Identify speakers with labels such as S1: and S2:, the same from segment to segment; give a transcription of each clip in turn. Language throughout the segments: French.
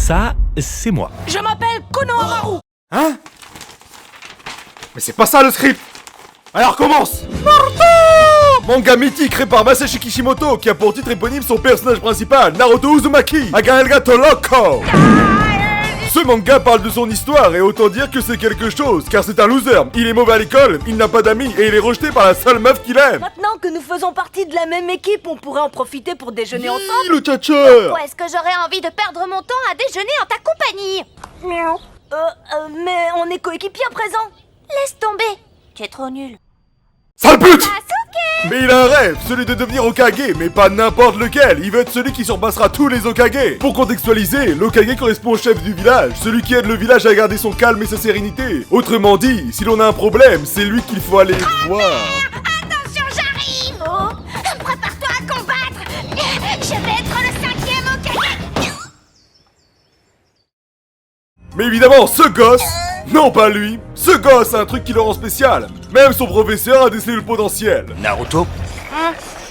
S1: Ça, c'est moi.
S2: Je m'appelle Konohamaru.
S3: Hein? Mais c'est pas ça le script! Alors commence! Manga mythique créé par Masashi Kishimoto qui a pour titre éponyme son personnage principal, Naruto Uzumaki, Aga el Gato Loco. Ce manga parle de son histoire et autant dire que c'est quelque chose, car c'est un loser, il est mauvais à l'école, il n'a pas d'amis et il est rejeté par la seule meuf qu'il aime.
S2: Maintenant que nous faisons partie de la même équipe, on pourrait en profiter pour déjeuner ensemble.
S3: Le tchatcheur!
S4: Pourquoi est-ce que j'aurais envie de perdre mon temps à déjeuner en ta compagnie?
S2: Mais on est coéquipiers à présent.
S4: Laisse tomber, tu es trop nul.
S3: Sale pute!
S4: Sasuke!
S3: Mais il a un rêve, celui de devenir Hokage, mais pas n'importe lequel, il veut être celui qui surpassera tous les Hokage. Pour contextualiser, l'Hokage correspond au chef du village, celui qui aide le village à garder son calme et sa sérénité. Autrement dit, si l'on a un problème, c'est lui qu'il faut aller voir.
S4: Attention, j'arrive! Oh, prépare-toi à combattre! Je vais être le 5e Hokage!
S3: Mais évidemment, ce gosse, non pas lui, ce gosse a un truc qui le rend spécial. Même son professeur a décelé le potentiel.
S1: Naruto?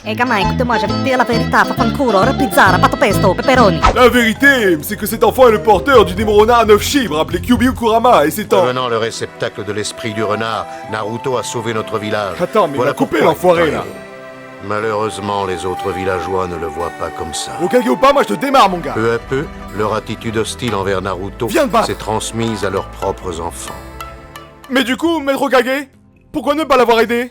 S5: Eh gamin, écoute-moi, je vais te dire la vérité, fanculo, pizza, pato pesto, pepperoni.
S3: La vérité, c'est que cet enfant est le porteur du démon renard à 9 chibres appelé Kyuubi Kurama et c'est en...
S6: Devenant le réceptacle de l'esprit du renard, Naruto a sauvé notre village.
S3: Attends, mais il a coupé
S6: pourquoi
S3: l'enfoiré
S6: il
S3: là.
S6: est arrivé. Malheureusement, les autres villageois ne le voient pas comme ça.
S3: Hokage ou pas, moi je te démarre mon gars.
S6: Peu à peu, leur attitude hostile envers Naruto
S3: Viens te battre.
S6: s'est transmise à leurs propres enfants.
S3: Mais du coup, maître Hokage, pourquoi ne pas l'avoir aidé?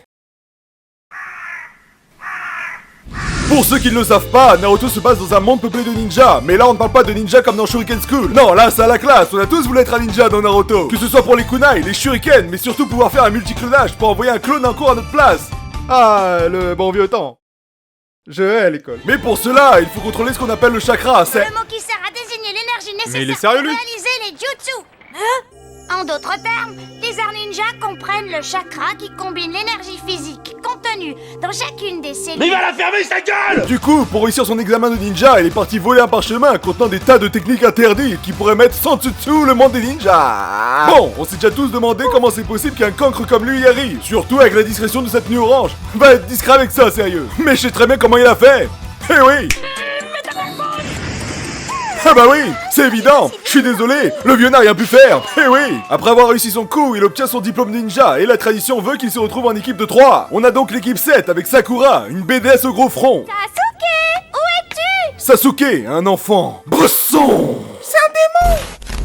S3: Pour ceux qui ne le savent pas, Naruto se base dans un monde peuplé de ninjas. Mais là, on ne parle pas de ninjas comme dans Shuriken School. Non, là, c'est à la classe. On a tous voulu être un ninja dans Naruto. Que ce soit pour les kunai, les shurikens, mais surtout pouvoir faire un multiclonage pour envoyer un clone en cours à notre place. Ah, le bon vieux temps. Je hais l'école. Mais pour cela, il faut contrôler ce qu'on appelle le chakra. C'est...
S4: Le mot qui sert à désigner l'énergie nécessaire
S3: Mais il est sérieux,
S4: pour
S3: lui
S4: réaliser les jutsu. En d'autres termes, les arts ninja comprennent le chakra qui combine l'énergie physique contenue dans chacune des cellules.
S1: Mais il va la fermer sa gueule!
S3: Du coup, pour réussir son examen de ninja, il est parti voler un parchemin contenant des tas de techniques interdites qui pourraient mettre sans dessous le monde des ninjas. Bon, on s'est déjà tous demandé comment c'est possible qu'un cancre comme lui y arrive, surtout avec la discrétion de cette tenue orange. Va être discret avec ça, sérieux. Mais je sais très bien comment il a fait. Eh oui! Ah bah oui, c'est évident. Je suis désolé, le vieux n'a rien pu faire. Eh oui. Après avoir réussi son coup, il obtient son diplôme ninja et la tradition veut qu'il se retrouve en équipe de 3. On a donc l'équipe 7 avec Sakura, une BDS au gros front.
S4: Sasuke, où es-tu?
S3: Sasuke, un enfant. Bresson. C'est un démon.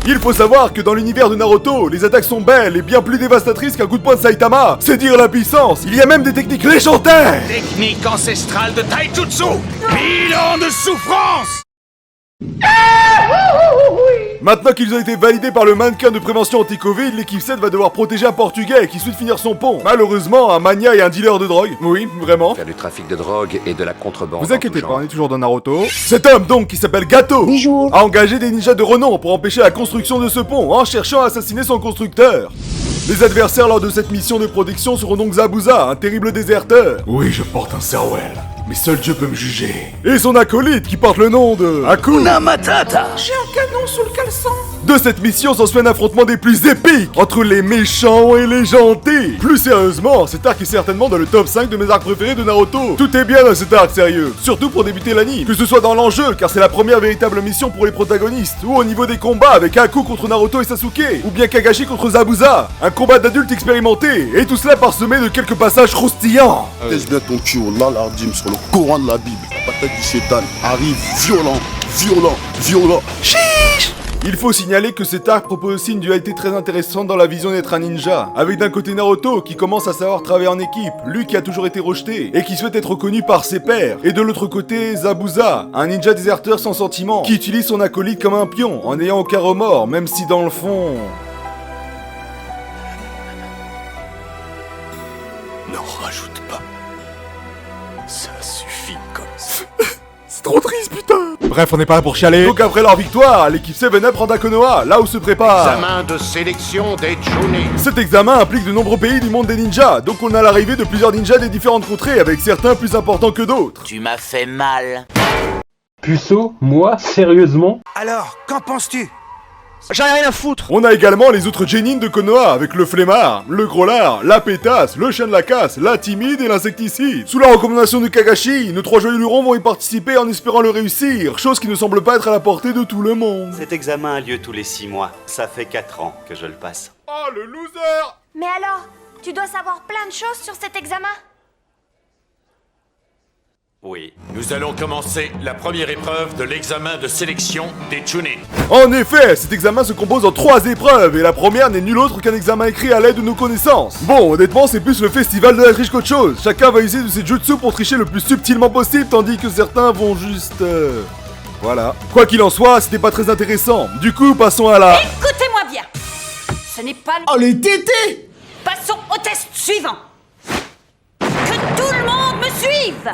S3: Il faut savoir que dans l'univers de Naruto, les attaques sont belles et bien plus dévastatrices qu'un coup de poing de Saitama. C'est dire la puissance. Il y a même des techniques légendaires.
S1: Technique ancestrale de Taijutsu! 1000 ans de souffrance!
S3: Maintenant qu'ils ont été validés par le mannequin de prévention anti-Covid, l'équipe 7 va devoir protéger un Portugais qui souhaite finir son pont. Malheureusement, un mania et un dealer de drogue. Oui, vraiment.
S7: Faire du trafic de drogue et de la contrebande.
S3: Vous inquiétez pas, on est toujours dans Naruto. Cet homme donc, qui s'appelle Gato, a engagé des ninjas de renom pour empêcher la construction de ce pont en cherchant à assassiner son constructeur. Les adversaires lors de cette mission de protection seront donc Zabuza, un terrible déserteur. Oui, je porte un Serwell, mais seul Dieu peut me juger. Et son acolyte qui porte le nom de... Hakuna Matata. J'ai un canon sous le caleçon. De cette mission s'ensuit un affrontement des plus épiques entre les méchants et les gentils. Plus sérieusement, cet arc est certainement dans le top 5 de mes arcs préférés de Naruto. Tout est bien dans cet arc, sérieux. Surtout pour débuter l'anime. Que ce soit dans l'enjeu, car c'est la première véritable mission pour les protagonistes, ou au niveau des combats avec Haku contre Naruto et Sasuke, ou bien Kagashi contre Zabuza. Un combat d'adultes expérimentés, et tout cela parsemé de quelques passages croustillants.
S8: Laisse bien ton cul au Lalardim sur le Coran de la Bible. La patate du Chétan arrive violent.
S3: Il faut signaler que cet arc propose aussi une dualité très intéressante dans la vision d'être un ninja, avec d'un côté Naruto qui commence à savoir travailler en équipe, lui qui a toujours été rejeté, et qui souhaite être reconnu par ses pairs, et de l'autre côté Zabuza, un ninja déserteur sans sentiment, qui utilise son acolyte comme un pion, en n'ayant aucun remords, même si dans le fond...
S1: N'en rajoute pas. Ça suffit comme ça.
S3: C'est trop triste, putain. Bref, on n'est pas là pour chialer. Donc après leur victoire, l'équipe 7-Up rend à Konoha, là où se prépare...
S6: Examen de sélection des Chunin.
S3: Cet examen implique de nombreux pays du monde des ninjas, donc on a l'arrivée de plusieurs ninjas des différentes contrées, avec certains plus importants que d'autres.
S2: Tu m'as fait mal.
S9: Puceau, moi, sérieusement?
S10: Alors, qu'en penses-tu?
S9: J'en ai rien à foutre.
S3: On a également les autres Genin de Konoha avec le flemmard, le gros lard, la pétasse, le chien de la casse, la timide et l'insecticide. Sous la recommandation de Kakashi, nos 3 joyeux lurons vont y participer en espérant le réussir, chose qui ne semble pas être à la portée de tout le monde.
S10: Cet examen a lieu tous les 6 mois. Ça fait 4 ans que je le passe.
S3: Oh le loser!
S4: Mais alors, tu dois savoir plein de choses sur cet examen?
S10: Oui.
S1: Nous allons commencer la première épreuve de l'examen de sélection des Chunin.
S3: En effet, cet examen se compose en 3 épreuves, et la première n'est nulle autre qu'un examen écrit à l'aide de nos connaissances. Bon, honnêtement, c'est plus le festival de la triche qu'autre chose. Chacun va user de ses jutsu pour tricher le plus subtilement possible, tandis que certains vont juste... Voilà. Quoi qu'il en soit, c'était pas très intéressant. Du coup, passons à la...
S2: Écoutez-moi bien. Ce n'est pas...
S9: Oh les tétés.
S2: Passons au test suivant. Que tout le monde me suive.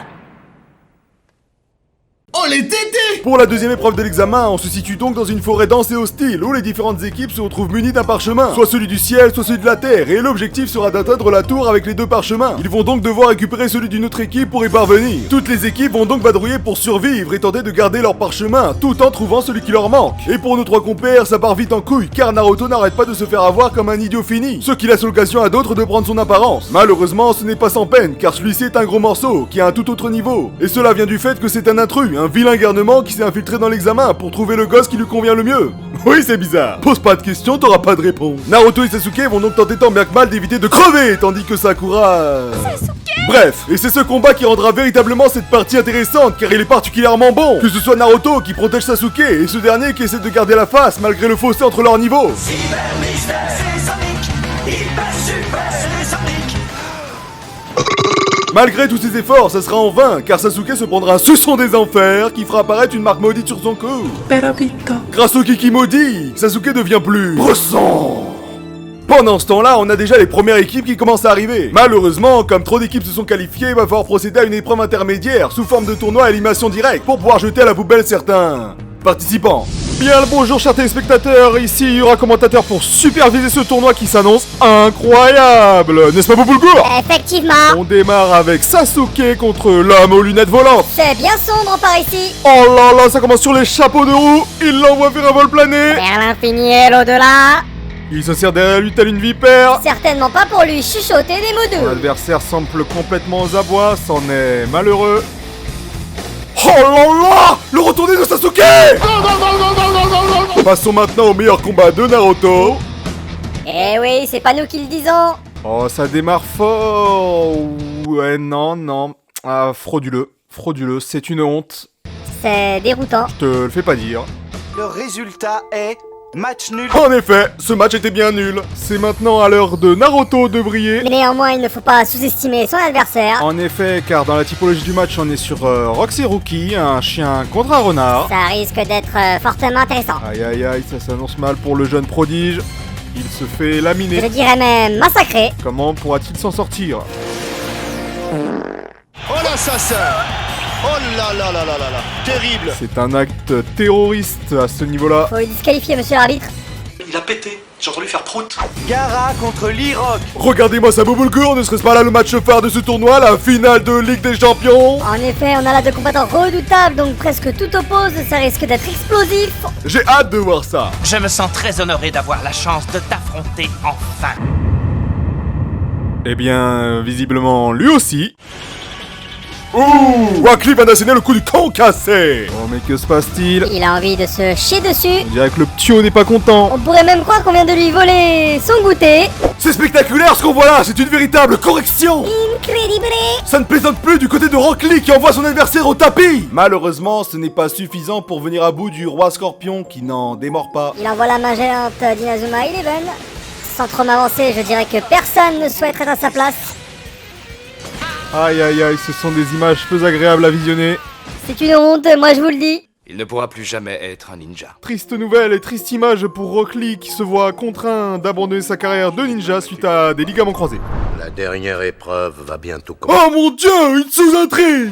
S9: Oh les tétés.
S3: Pour la deuxième épreuve de l'examen, on se situe donc dans une forêt dense et hostile, où les différentes équipes se retrouvent munies d'un parchemin, soit celui du ciel, soit celui de la terre, et l'objectif sera d'atteindre la tour avec les 2 parchemins. Ils vont donc devoir récupérer celui d'une autre équipe pour y parvenir. Toutes les équipes vont donc vadrouiller pour survivre et tenter de garder leur parchemin, tout en trouvant celui qui leur manque. Et pour nos 3 compères, ça part vite en couille, car Naruto n'arrête pas de se faire avoir comme un idiot fini, ce qui laisse l'occasion à d'autres de prendre son apparence. Malheureusement, ce n'est pas sans peine, car celui-ci est un gros morceau, qui a un tout autre niveau. Et cela vient du fait que c'est un intrus, un vilain garnement qui s'est infiltré dans l'examen pour trouver le gosse qui lui convient le mieux. Oui, c'est bizarre. Pose pas de questions, t'auras pas de réponse. Naruto et Sasuke vont donc tenter tant bien que mal d'éviter de crever, tandis que Sakura... Bref, et c'est ce combat qui rendra véritablement cette partie intéressante, car il est particulièrement bon. Que ce soit Naruto qui protège Sasuke, et ce dernier qui essaie de garder la face malgré le fossé entre leurs niveaux. Malgré tous ses efforts, ça sera en vain, car Sasuke se prendra un suçon des enfers qui fera apparaître une marque maudite sur son cou. Grâce au Kiki maudit, Sasuke devient plus... ressent. Pendant ce temps-là, on a déjà les premières équipes qui commencent à arriver. Malheureusement, comme trop d'équipes se sont qualifiées, il va falloir procéder à une épreuve intermédiaire, sous forme de tournoi à élimination directe, pour pouvoir jeter à la poubelle certains... participants. Bien le bonjour chers téléspectateurs, ici Yura commentateur pour superviser ce tournoi qui s'annonce incroyable, n'est-ce pas Bouboulegour?
S5: Effectivement.
S3: On démarre avec Sasuke contre l'homme aux lunettes volantes.
S5: C'est bien sombre par ici.
S3: Oh là là, ça commence sur les chapeaux de roue, il l'envoie faire un vol plané.
S5: Vers l'infini et l'au-delà.
S3: Il se sert derrière lui tel une vipère.
S5: Certainement pas pour lui chuchoter des mots doux.
S3: L'adversaire semble complètement aux abois, c'en est malheureux. Oh là là, le retourné de Sasuke. Passons maintenant au meilleur combat de Naruto.
S5: Eh oui, c'est pas nous qui le disons.
S3: Oh, ça démarre fort. Ouais, non. Ah, frauduleux, c'est une honte.
S5: C'est déroutant.
S3: Je te le fais pas dire.
S9: Le résultat est match nul.
S3: En effet, ce match était bien nul. C'est maintenant à l'heure de Naruto de briller.
S5: Mais néanmoins, il ne faut pas sous-estimer son adversaire.
S3: En effet, car dans la typologie du match, on est sur Roxy Rookie, un chien contre un renard.
S5: Ça risque d'être fortement intéressant.
S3: Aïe, ça s'annonce mal pour le jeune prodige. Il se fait laminer.
S5: Je dirais même massacrer.
S3: Comment pourra-t-il s'en sortir?
S8: Oh l'assassin. Oh là là là là là là. Terrible.
S3: C'est un acte terroriste à ce niveau-là.
S5: Faut le disqualifier, monsieur l'arbitre.
S11: Il a pété, j'ai entendu faire prout.
S9: Gaara contre Lee-Rock.
S3: Regardez-moi ça, Bouboulegour, ne serait-ce pas là le match phare de ce tournoi, la finale de Ligue des Champions?
S5: En effet, on a là 2 combattants redoutables, donc presque tout oppose, ça risque d'être explosif.
S3: J'ai hâte de voir ça.
S11: Je me sens très honoré d'avoir la chance de t'affronter enfin.
S3: Eh bien, visiblement, lui aussi. Ouh, Wakli va asséner le coup du camp cassé. Oh, mais que se passe-t-il?
S5: Il a envie de se chier dessus.
S3: On dirait que le ptio n'est pas content.
S5: On pourrait même croire qu'on vient de lui voler son goûter.
S3: C'est spectaculaire ce qu'on voit là, c'est une véritable correction.
S5: Incredible.
S3: Ça ne plaisante plus du côté de Rock Lee qui envoie son adversaire au tapis. Malheureusement, ce n'est pas suffisant pour venir à bout du roi Scorpion qui n'en démord pas.
S5: Il envoie la main géante d'Inazuma Eleven. Sans trop m'avancer, je dirais que personne ne souhaite être à sa place.
S3: Aïe, ce sont des images peu agréables à visionner.
S5: C'est une honte, moi je vous le dis.
S7: Il ne pourra plus jamais être un ninja.
S3: Triste nouvelle et triste image pour Rock Lee qui se voit contraint d'abandonner sa carrière de ninja suite à des ligaments croisés.
S6: La dernière épreuve va bientôt commencer.
S3: Oh mon dieu, une sous-intrigue!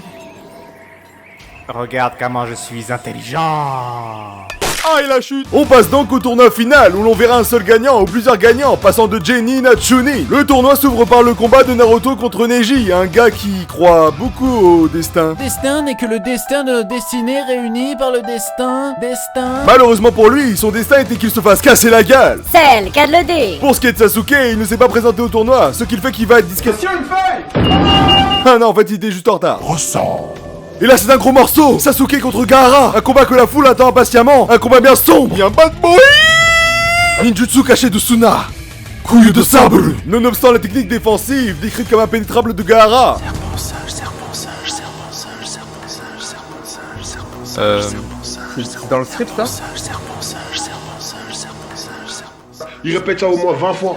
S9: Regarde comment je suis intelligent.
S3: Ah, et la chute. On passe donc au tournoi final, où l'on verra un seul gagnant ou plusieurs gagnants, passant de Genin à Chunin. Le tournoi s'ouvre par le combat de Naruto contre Neji, un gars qui croit beaucoup au destin.
S12: Destin n'est que le destin de notre destinée réunie par le destin.
S3: Malheureusement pour lui, son destin était qu'il se fasse casser la gueule.
S5: C'est le cas de le dire.
S3: Pour ce qui est de Sasuke, il ne s'est pas présenté au tournoi, ce qui fait qu'il va être disqualifié. Ah non, en fait, il était juste en retard.
S8: Ressens.
S3: Et là, c'est un gros morceau. Sasuke contre Gaara. Un combat que la foule attend impatiemment. Un combat bien sombre. Bien bad boy. Ninjutsu caché de Suna. Couille de sable. Nonobstant la technique défensive, décrite comme impénétrable de Gaara.
S13: Dans le script, ça?
S8: Il répète ça au moins 20 fois.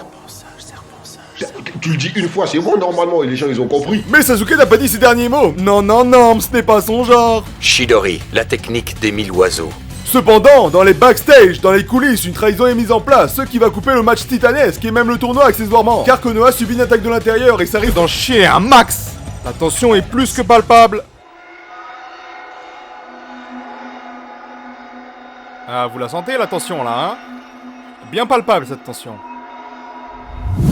S8: Tu le dis une fois, c'est bon normalement, et les gens ils ont compris.
S3: Mais Sasuke n'a pas dit ces derniers mots. Non, non, non, ce n'est pas son genre.
S6: Chidori, la technique des 1000 oiseaux.
S3: Cependant, dans les backstage, dans les coulisses, une trahison est mise en place, ce qui va couper le match titanesque et même le tournoi accessoirement. Car Konoha subit une attaque de l'intérieur et ça risque d'en chier un max. La tension est plus que palpable. Ah, vous la sentez la tension là, hein? Bien palpable cette tension.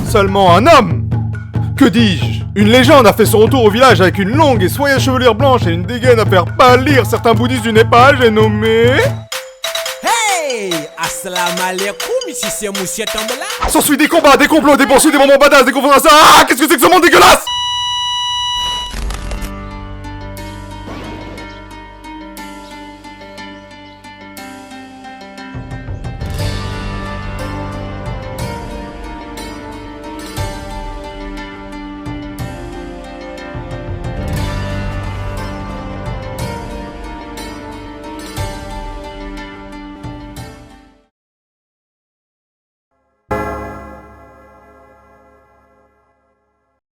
S3: Seulement un homme! Que dis-je? Une légende a fait son retour au village avec une longue et soyeuse chevelure blanche et une dégaine à faire pâlir certains bouddhistes du Népal, j'ai nommé...
S12: Hey! Assalamu alaikum, ici c'est Monsieur Tambala.
S3: S'ensuit des combats, des complots, des poursuites, des moments badass, des confrontations... Ah! Qu'est-ce que c'est que ce monde,